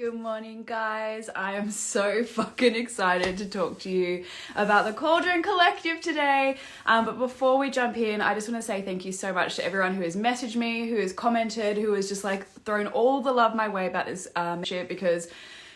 Good morning, guys. I am so fucking excited to talk to you about the Cauldron Collective today. But before we jump in, I just want to say thank you so much to everyone who has messaged me, who has commented, who has just like thrown all the love my way about this shit, because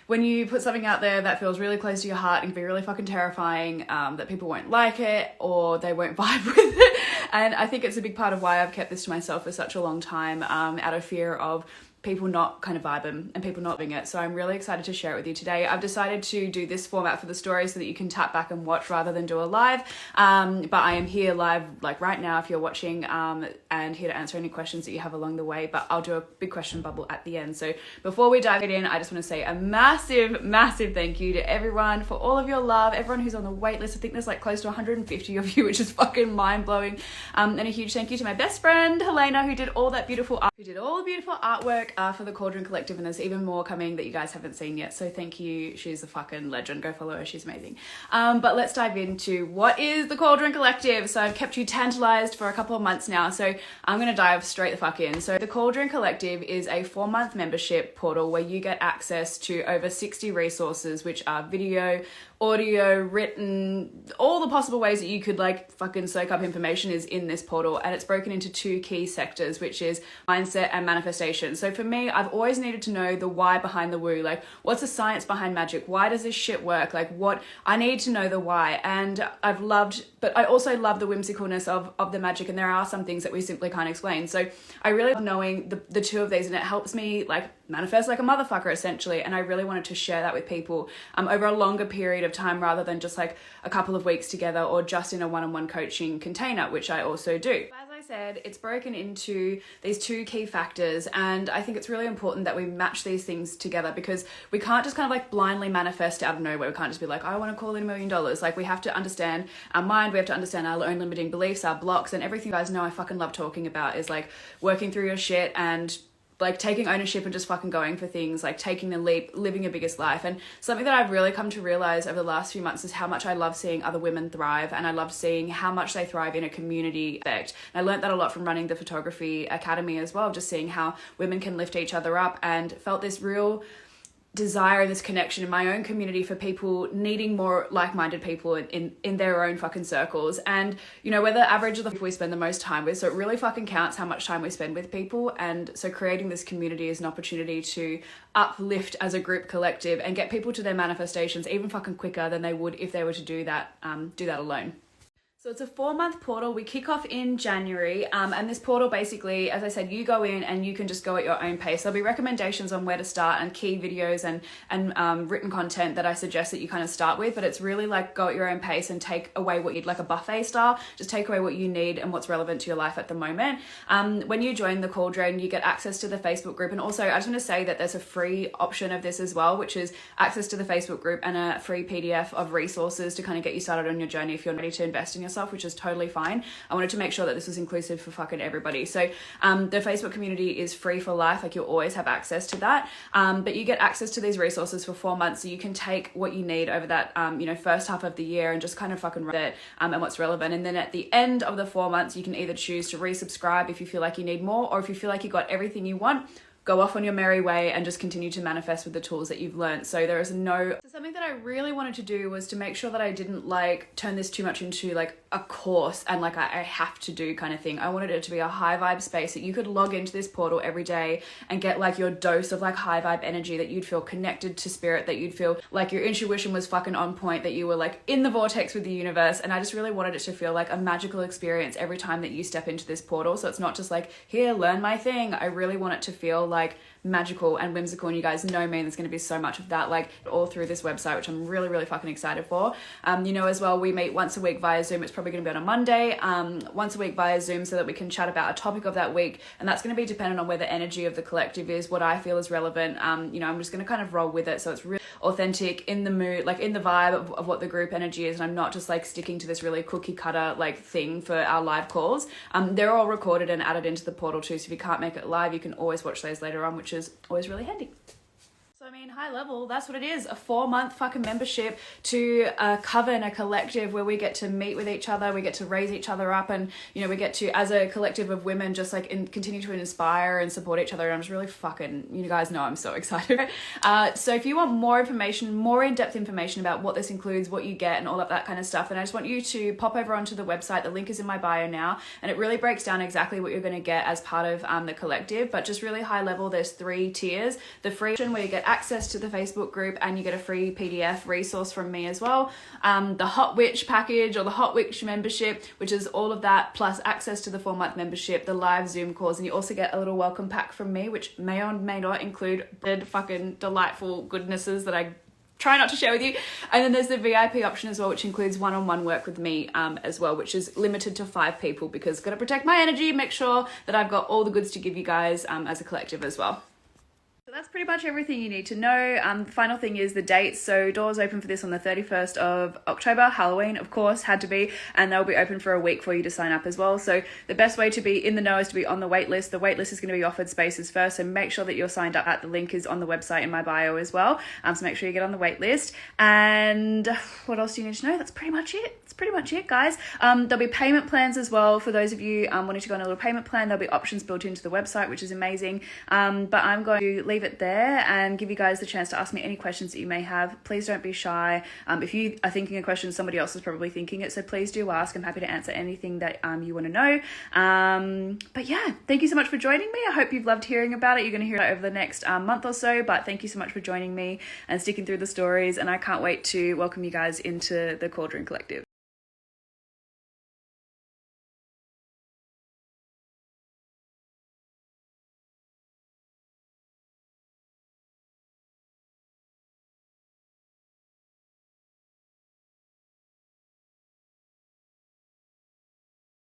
when you put something out there that feels really close to your heart, it can be really fucking terrifying that people won't like it or they won't vibe with it. And I think it's a big part of why I've kept this to myself for such a long time, out of fear of people not kind of vibing and people not loving it. So I'm really excited to share it with you today. I've decided to do this format for the story so that you can tap back and watch rather than do a live. But I am here live like right now if you're watching, and here to answer any questions that you have along the way. But I'll do a big question bubble at the end. So before we dive in, I just want to say a massive, massive thank you to everyone for all of your love, everyone who's on the wait list. I think there's like close to 150 of you, which is fucking mind blowing. And a huge thank you to my best friend, Helena, who did all that beautiful art, who did all the beautiful artwork for the Cauldron Collective, and there's even more coming that you guys haven't seen yet, so thank you. She's a fucking legend. Go follow her, she's amazing. But let's dive into what is the Cauldron Collective. So I've kept you tantalized for a couple of months now, so I'm gonna dive straight the fuck in. So the Cauldron Collective is a 4-month membership portal where you get access to over 60 resources, which are video, audio, written, all the possible ways that you could like fucking soak up information is in this portal. And it's broken into 2 key sectors, which is mindset and manifestation. So for me, I've always needed to know the why behind the woo. Like, what's the science behind magic? Why does this shit work? Like, what I need to know the why. And I've loved, but I also love the whimsicalness of the magic. And there are some things that we simply can't explain. So I really love knowing the 2 of these, and it helps me like manifest like a motherfucker essentially. And I really wanted to share that with people over a longer period of time rather than just like a couple of weeks together or just in a one-on-one coaching container, which I also do. As I said, it's broken into these 2 key factors, and I think it's really important that we match these things together, because we can't just kind of like blindly manifest out of nowhere. We can't just be like, I want to call in $1 million. Like, we have to understand our mind, we have to understand our own limiting beliefs, our blocks, and everything you guys know I fucking love talking about is like working through your shit and like taking ownership and just fucking going for things, like taking the leap, living your biggest life. And something that I've really come to realize over the last few months is how much I love seeing other women thrive, and I love seeing how much they thrive in a community effect. And I learned that a lot from running the photography academy as well, just seeing how women can lift each other up, and felt this real desire and this connection in my own community for people needing more like-minded people in their own fucking circles. And you know, we're the average of the people we spend the most time with, so it really fucking counts how much time we spend with people. And so creating this community is an opportunity to uplift as a group collective and get people to their manifestations even fucking quicker than they would if they were to do that alone. So it's a 4-month portal. We kick off in January, and this portal basically, as I said, you go in and you can just go at your own pace. There'll be recommendations on where to start and key videos and written content that I suggest that you kind of start with, but it's really like go at your own pace and take away what you'd like a buffet style, just take away what you need and what's relevant to your life at the moment. When you join the Cauldron, you get access to the Facebook group, and also I just want to say that there's a free option of this as well, which is access to the Facebook group and a free PDF of resources to kind of get you started on your journey if you're ready to invest in yourself, which is totally fine. I wanted to make sure that this was inclusive for fucking everybody. So the Facebook community is free for life, like you'll always have access to that, but you get access to these resources for 4 months, so you can take what you need over that first half of the year and just kind of fucking read it and what's relevant. And then at the end of the 4 months, you can either choose to resubscribe if you feel like you need more, or if you feel like you got everything you want, go off on your merry way and just continue to manifest with the tools that you've learned. So there is no... So something that I really wanted to do was to make sure that I didn't like turn this too much into like a course and like I have to do kind of thing. I wanted it to be a high vibe space that you could log into this portal every day and get like your dose of like high vibe energy, that you'd feel connected to spirit, that you'd feel like your intuition was fucking on point, that you were like in the vortex with the universe. And I just really wanted it to feel like a magical experience every time that you step into this portal. So it's not just like, here, learn my thing. I really want it to feel like magical and whimsical, and you guys know me, and there's going to be so much of that like all through this website, which I'm really fucking excited for. As well, we meet once a week via Zoom. It's probably going to be on a Monday, once a week via Zoom, so that we can chat about a topic of that week, and that's going to be dependent on where the energy of the collective is, what I feel is relevant. I'm just going to kind of roll with it, so it's really authentic, in the mood, like in the vibe of what the group energy is, and I'm not just like sticking to this really cookie cutter like thing for our live calls. They're all recorded and added into the portal too, so if you can't make it live, you can always watch those later on, which is always really handy. So I mean, high level, that's what it is. A 4-month fucking membership to a coven, a collective where we get to meet with each other, we get to raise each other up, and, you know, we get to, as a collective of women, just like continue to inspire and support each other. And I'm just really fucking, you guys know I'm so excited. So if you want more information, more in-depth information about what this includes, what you get, and all of that kind of stuff, then I just want you to pop over onto the website. The link is in my bio now, and it really breaks down exactly what you're going to get as part of the collective. But just really high level, there's 3 tiers. The free where you get access to the Facebook group and you get a free PDF resource from me as well. The Hot Witch package, or the Hot Witch membership, which is all of that plus access to the 4-month membership, the live Zoom calls, and you also get a little welcome pack from me, which may or may not include the fucking delightful goodnesses that I try not to share with you. And then there's the VIP option as well, which includes one-on-one work with me as well, which is limited to 5 people because got to protect my energy, make sure that I've got all the goods to give you guys as a collective as well. So that's pretty much everything you need to know. The final thing is the dates. So doors open for this on the 31st of October. Halloween, of course, had to be, and they'll be open for a week for you to sign up as well. So the best way to be in the know is to be on the wait list. The wait list is going to be offered spaces first, so make sure that you're signed up. The link is on the website in my bio as well. So make sure you get on the wait list. And what else do you need to know? That's pretty much it. That's pretty much it, guys. There'll be payment plans as well for those of you wanting to go on a little payment plan. There'll be options built into the website, which is amazing. But I'm going to leave it there and give you guys the chance to ask me any questions that you may have. Please don't be shy. If you are thinking a question, somebody else is probably thinking it, so please do ask. I'm happy to answer anything that you want to know. But yeah, thank you so much for joining me. I hope you've loved hearing about it. You're going to hear it over the next month or so, but thank you so much for joining me and sticking through the stories, and I can't wait to welcome you guys into the Cauldron Collective.